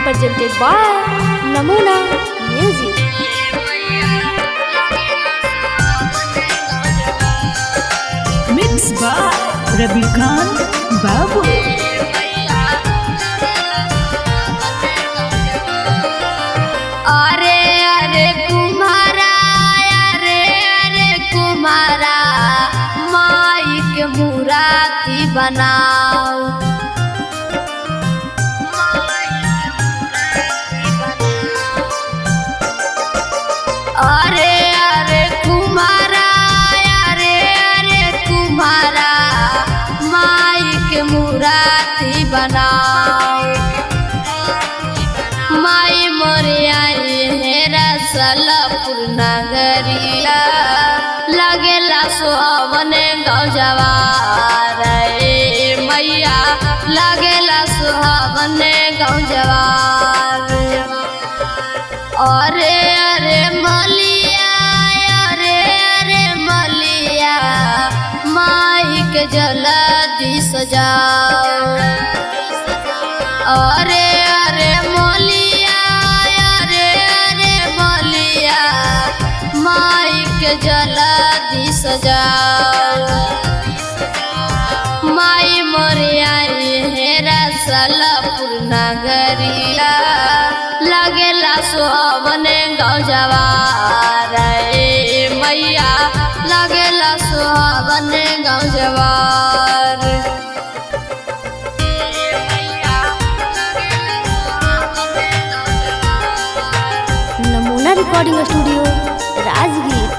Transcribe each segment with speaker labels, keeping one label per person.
Speaker 1: Presented by Namuna Music.
Speaker 2: Mixed by Rabi Khan Babu.
Speaker 1: अरे अरे कुम्हारा, अरे अरे कुम्हारा, माई के मूर्ति बनाओ। अरे अरे कुम्हारा, अरे अरे कुम्हारा, माई के मूर्ति बनाओ। माई मोरे आई है रसलपुर नगरिया, लगेला सुहावने गाँव जवार। मैया लगेला सुहावने गाँव जवार। अरे अरे मलिया, अरे अरे मलिया, माई के जल्दी सजाओ। अरे अरे मलिया, अरे अरे मलिया, माई के जल्दी सजाओ। माई मोरे आई है रसलपुर नगरिया, लगेला सुहावने गाँव जवार। मैया लगेला सुहावने गाँव जवार। नमूना रिकॉर्डिंग स्टूडियो राजगीर।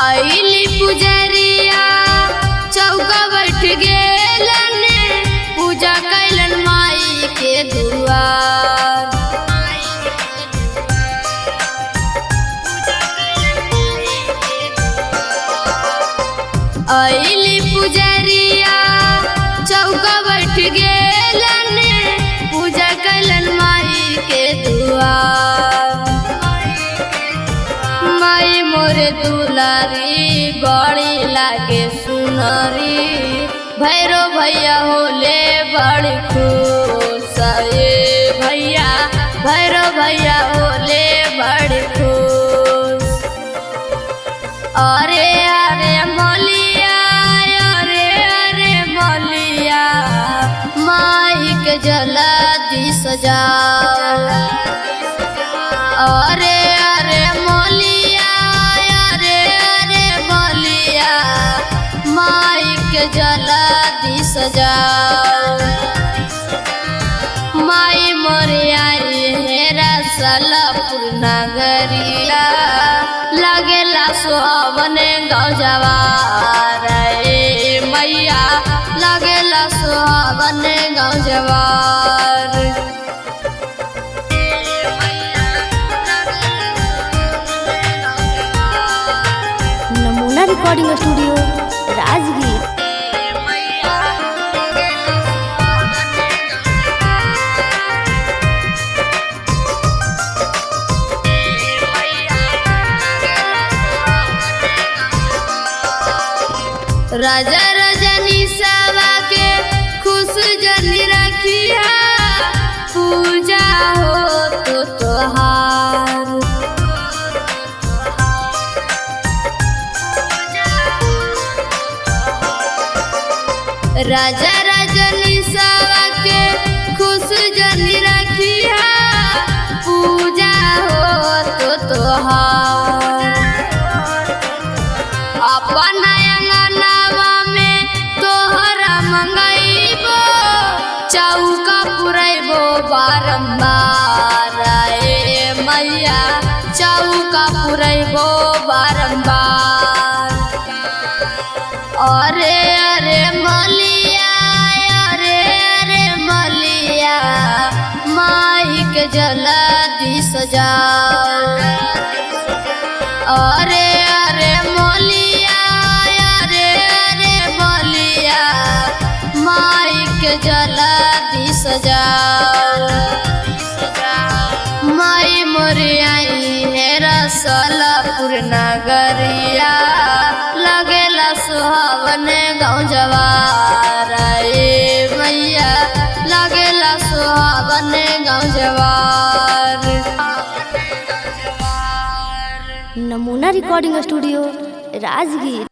Speaker 1: आइली पुजरिया चौका बैठ गेलन, पूजा कैलन माई के दुआर। आइली पुजरिया चौका बैठ गेलन, पूजा कैलन माई के दुआर। माई मोरे दुलारी बड़ी लागे सुनरी, भैरो भैया होले बड़ी खुश। भैया भैरो भैया होले बड़ी खुश। अरे अरे मलिया, अरे अरे मलिया, माई के जल्दी सजाओ। अरे अरे मलिया, अरे अरे मलिया, माई के जल्दी सजाओ। माई मोरे आई है रसलपुर नगरिया, लगेला सुहावने गाँव जवार। मैया लगेला सुहावने गाँव जवार। नमूना रिकॉर्डिंग स्टूडियो राजगीर। राजा रजनी सावा के खुश जनी रखिया, पूजा हो तो तोहार। राजा रजनी सावा के खुश जनी रखिया, पूजा हो तो तोहार। अपना अंगनावा में तोहरा मंगैबो, चौका पुरैबो बारंबार। मैया चौका पुरैबो बारंबार। अरे अरे मलिया, अरे अरे मलिया, माई के जल्दी सजाओ। अरे अरे मलिया, अरे अरे मलिया, माई के जल्दी सजाओ। माई मोरी आई है रसलपुर नगरिया, लगेला सुहावन गाँव जवार। ए मैया लगेला सुहावन गाँव जवार।
Speaker 3: नमूना रिकॉर्डिंग स्टूडियो राजगीर।